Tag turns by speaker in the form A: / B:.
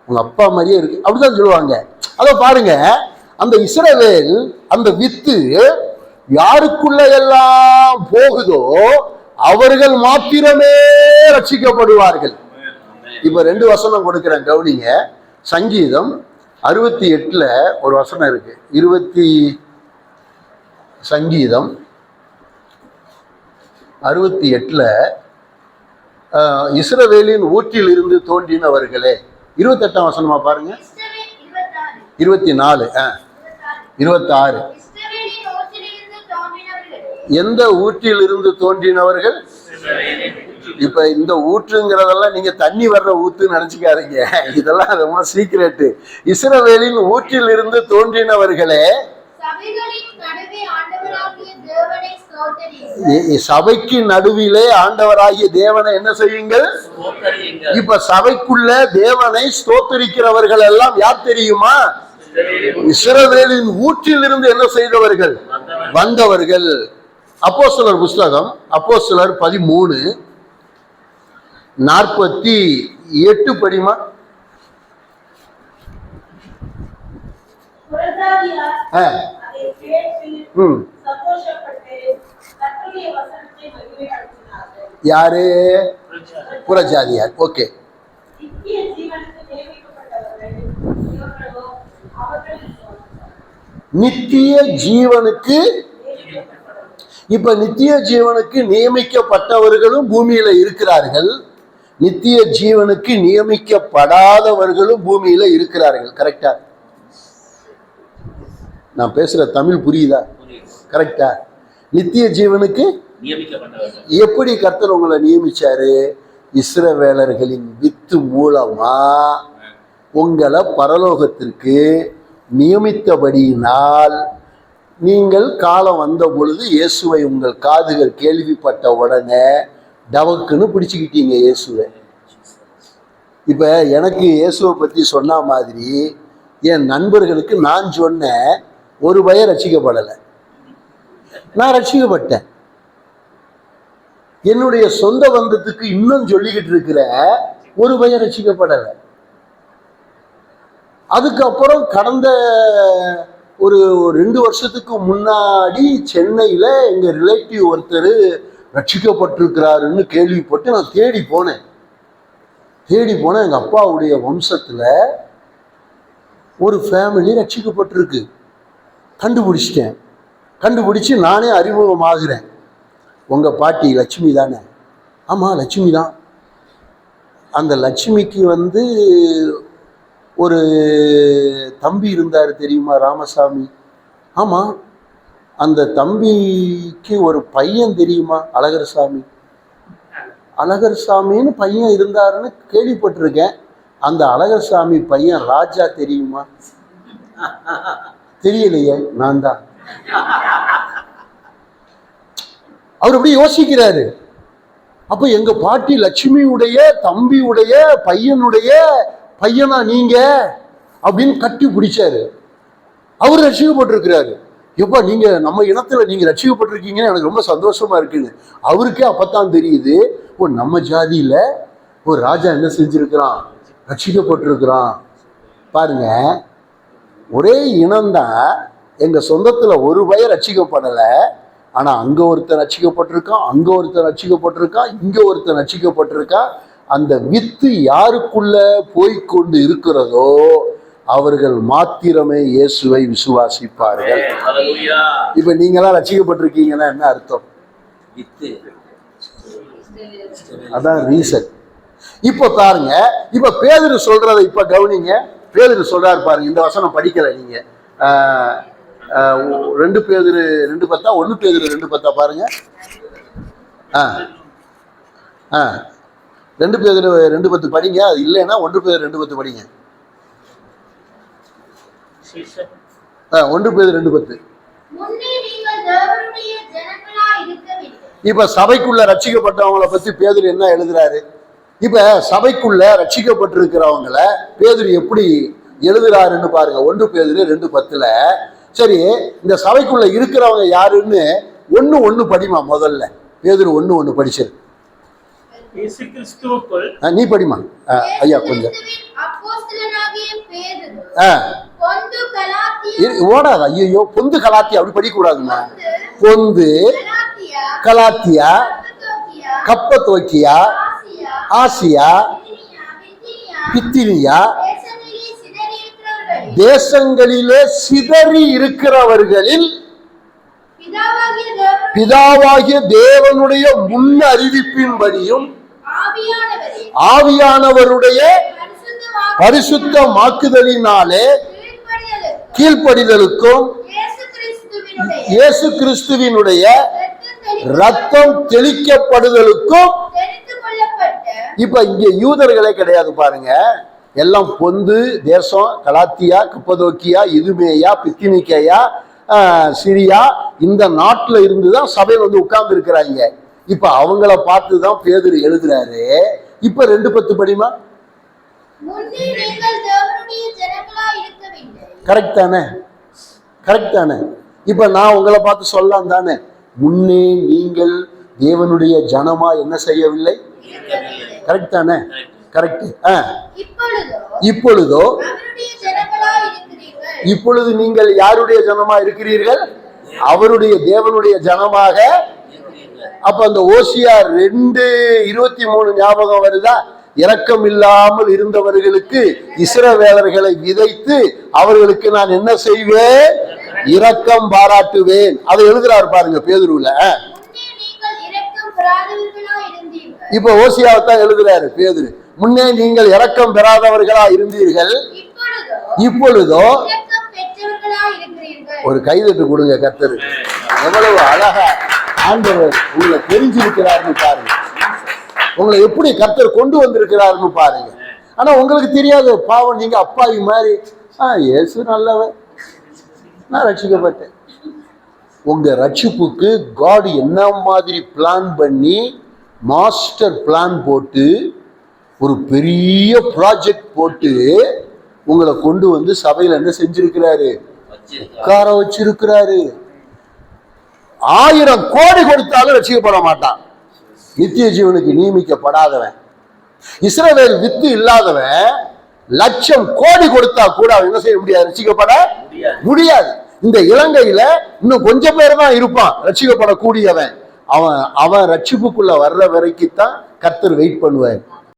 A: உங்க அப்பா மாதிரியே இருக்கு அப்படிதான் சொல்லுவாங்க. அத பாருங்க, அந்த இஸ்ரவேல் அந்த வித்து யாருக்குள்ள எல்லாம் போகுதோ அவர்கள் மாத்திரமே ரட்சிக்கப்படுவார்கள். இப்ப 2 வசனம் கொடுக்கிறேன், கவனிங்க. சங்கீதம் 68 ஒரு வசனம் இருக்கு. சங்கீதம் 68 இஸ்ரவேலின் ஊற்றில் இருந்து தோன்றினவர்களே, 28ஆம் வசனமா பாருங்க. 24 26 எந்த ஊற்றில் இருந்து தோன்றினவர்கள்? இப்ப இந்த ஊற்றுங்கிறதெல்லாம் நீங்க தண்ணி வர்ற ஊத்துன்னு நினைச்சுக்காதீங்க, இதெல்லாம் ரொம்ப சீக்ரெட். இஸ்ரவேலின் ஊற்றில் இருந்து தோன்றினவர்களே, சபைக்கு நடுவிலே ஆண்டவராகிய தேவனை என்ன செய்யுங்கள்? இப்ப சபைக்குள்ள தேவனை ஸ்தோத்தரிக்கிறவர்கள் எல்லாம் யார் தெரியுமா? இஸ்ரவேலின் ஊற்றில் இருந்து என்ன செய்தவர்கள்? வந்தவர்கள். அப்போஸ்தலர் புஸ்தகம் அப்போஸ்தலர் 13:48 படிமா. யாரு? புறஜாதியார். ஓகே. நித்திய ஜீவனுக்கு, இப்ப நித்திய ஜீவனுக்கு நியமிக்கப்பட்டவர்களும் பூமியில இருக்கிறார்கள், நித்திய ஜீவனுக்கு நியமிக்கப்படாதவர்களும் பூமியில இருக்கிறார்கள். கரெக்டா? நான் பேசுற தமிழ் புரியுதா? கரெக்டா? நித்திய ஜீவனுக்கு எப்படி கர்த்தர் உங்களை நியமிச்சாரு? இஸ்ரவேலர்களின் வித்து மூலமா உங்களை பரலோகத்திற்கு நியமித்தபடியினால் நீங்கள் காலம் வந்த பொழுது இயேசுவை உங்கள் காதுகள் கேள்விப்பட்ட உடனே டவக்குன்னு பிடிச்சுக்கிட்டீங்க இயேசுவை. இப்ப எனக்கு இயேசுவை பத்தி சொன்ன மாதிரி என் நண்பர்களுக்கு நான் சொன்னேன், ஒரு பயம் ரட்சிக்கப்படலை, நான் ரட்சிக்கப்பட்டேன். என்னுடைய சொந்த பந்தத்துக்கு இன்னும் சொல்லிக்கிட்டு இருக்கிற ஒரு பயம் ரட்சிக்கப்படலை. அதுக்கப்புறம் கடந்த ஒரு 2 வருஷத்துக்கு முன்னாடி சென்னையில எங்க ரிலேட்டிவ் ஒருத்தர் ரட்சிக்கப்பட்டிருக்கிறாருன்னு கேள்விப்பட்டு நான் தேடி போனேன். எங்க அப்பாவுடைய வம்சத்துல ஒரு ஃபேமிலி ரட்சிக்கப்பட்டிருக்கு. கண்டுபிடிச்சு நானே அறிமுகமாகிறேன். உங்க பாட்டி லட்சுமி தானே? ஆமா, லட்சுமி தான். அந்த லட்சுமிக்கு ஒரு தம்பி இருந்தார் தெரியுமா, ராமசாமி? ஆமா. அந்த தம்பிக்கு ஒரு பையன் தெரியுமா, அழகர் சாமின்னு பையன் இருந்தாருன்னு கேள்விப்பட்டிருக்கேன். அந்த அழகர் சாமி பையன் ராஜா தெரியுமா? தெரியலையே. நான் தான். அவர் அப்படி யோசிக்கிறாரு. அப்ப எங்க பாட்டி லட்சுமியுடைய தம்பியுடைய பையனுடைய பையனா நீங்க அப்படின்னு கட்டி பிடிச்சாரு. அவர் ரட்சிக்கப்பட்டிருக்கிறாரு. எப்பா நீங்க நம்ம இனத்துல நீங்க ரட்சிக்கப்பட்டிருக்கீங்கன்னு எனக்கு ரொம்ப சந்தோஷமா இருக்குன்னு. அவருக்கே அப்பத்தான் தெரியுது, நம்ம ஜாதியில ஒரு ராஜா என்ன செஞ்சிருக்கிறான், ரட்சிக்கப்பட்டிருக்கிறான். பாருங்க, ஒரே இனம்தான். எங்க சொந்தத்துல ஒரு பயம் ரட்சிக்கப்படலை. ஆனா அங்க ஒருத்தர் ரட்சிக்கப்பட்டிருக்கான், அங்க ஒருத்தர் ரட்சிக்கப்பட்டிருக்கான், இங்க ஒருத்தர் ரட்சிக்கப்பட்டிருக்கான். அந்த வித்து யாருக்குள்ள போய்கொண்டு இருக்கிறதோ அவர்கள் மாத்திரமே இயேசுவை விசுவாசிப்பார்கள். இப்ப நீங்களாம் ரட்சிக்கப்பட்டிருக்கீங்கன்னா என்ன அர்த்தம்? அதான் ரீசன். இப்ப பாருங்க, இப்ப பேதுரு சொல்றதை இப்ப கவனிங்க. பேதுரு சொல்றாரு பாருங்க, இந்த வசனம் படிக்கல நீங்க. 2 பேதுரு 2:10, 1 பேதுரு 2:10 பாருங்க. 2 பேதுரு 2:10 படிங்க. அது இல்லைன்னா 1 பேதுரு 2:10 படிங்க. 1 பேதுரு 2:10. இப்ப சபைக்குள்ள ரட்சிக்கப்பட்டவங்களை பத்தி பேதுரு என்ன எழுதுறாரு? இப்ப சபைக்குள்ள ரட்சிக்கப்பட்டிருக்கிறவங்கள பேதுரு எப்படி எழுதுறாருன்னு பாருங்க. 1 பேதுரு 2:10. சரி, இந்த சபைக்குள்ள இருக்கிறவங்க யாருன்னு 1:1 படிமா. முதல்ல பேதுரு 1:1 படிச்சிரு. நீ படிமா ஐயா கொஞ்சம். ஓடாது. ஐயோ, பொந்து கலாத்தியா அப்படி படிக்க கூடாதுமா. பொந்து கலாத்தியா, கப்பத்தோக்கியா, ஆசியா, பித்தினியா தேசங்களிலே சிதறி இருக்கிறவர்களில் பிதாவாகிய தேவனுடைய முன் அறிவிப்பின்படியும் ஆவியானவருடைய பரிசுத்தமாக்குதலினாலே கீழ்ப்படிதலுக்கும் இயேசு கிறிஸ்துவினுடைய ரத்தம் தெளிக்கப்படுதலுக்கும். இப்ப இங்க யூதர்களே கிடையாது பாருங்க, எல்லாம் பொந்து தேசம், கலாத்தியா, கப்பதோக்கியா, இதுமேயா, பித்தினிக்கையா, சிரியா, இந்த நாட்டுல இருந்துதான் சபையில் வந்து உட்கார்ந்து இருக்கிறாங்க. இப்ப அவங்கள பார்த்துதான் பேதுரு எழுதுறாரு. இப்ப 2:10 படிமா. கரெக்ட் தானே? கரெக்ட் தானே? இப்ப நான் உங்களை பார்த்து சொல்லலாம் தானே, முன்னே நீங்கள் தேவனுடைய ஜனமா என்ன செய்யவில்லை? கரெக்ட் தானே? கரெக்ட். இப்பொழுதோ இப்பொழுது நீங்கள் யாருடைய ஜனமா இருக்கிறீர்கள்? அவருடைய தேவனுடைய ஜனமாக. அப்ப அந்த ஓசியா 2:23 ஞாபகம் வருதா? இரக்கம் இல்லாமல் இருந்தவர்களுக்கு இஸ்ரவேலர்களை விதைத்து அவர்களுக்கு நான் என்ன செய்வேன்? இரக்கம் பாராட்டுவேன். அதை எழுதுறாரு பாருங்க பேதுருவுல. இப்ப ஓசியாவை தான் எழுதுறாரு பேதுரு. முன்னே நீங்கள் இரக்கம் பெறாதவர்களா இருந்தீர்கள், இப்பொழுதோ. ஒரு கைதட்டு கொடுங்க கர்த்தருக்கு. எவ்வளவு அழகா ஆண்டவர் உங்களை தெரிஞ்சிருக்கிறார்னு பாருங்க, உங்களை எப்படி கர்த்தர் கொண்டு வந்திருக்கிறாருன்னு பாருங்க. ஆனா உங்களுக்கு தெரியாது, பாவம், நீங்க அப்பாவி மாதிரி, இயேசு நல்லவன், நான் ரட்சிக்கப்பட்டேன். உங்க ரட்சிப்புக்கு காட் என்ன மாதிரி பிளான் பண்ணி, மாஸ்டர் பிளான் போட்டு, ஒரு பெரிய ப்ராஜெக்ட் போட்டு உங்களை கொண்டு வந்து சபையில என்ன செஞ்சிருக்கிறாரு? உட்கார வச்சிருக்கிறாரு. 1000 கோடி கொடுத்தாலும் ரட்சிக்கப்பட மாட்டான். நித்திய ஜீவனுக்கு நியமிக்கப்படாதவன், இஸ்ரவேல் வித்து இல்லாதவன், 1,00,000 கோடி கொடுத்தா கூட அவன் என்ன செய்ய முடியாது? ரட்சிக்கப்பட முடியாது. இந்த இலங்கையில இன்னும் கொஞ்சம் பேர் தான் இருப்பான் ரட்சிக்கப்படக்கூடியவன். அவன் ரட்சிப்புக்குள்ள வர்ற வரைக்கும் தான் கர்த்தர் வெயிட் பண்ணுவார்.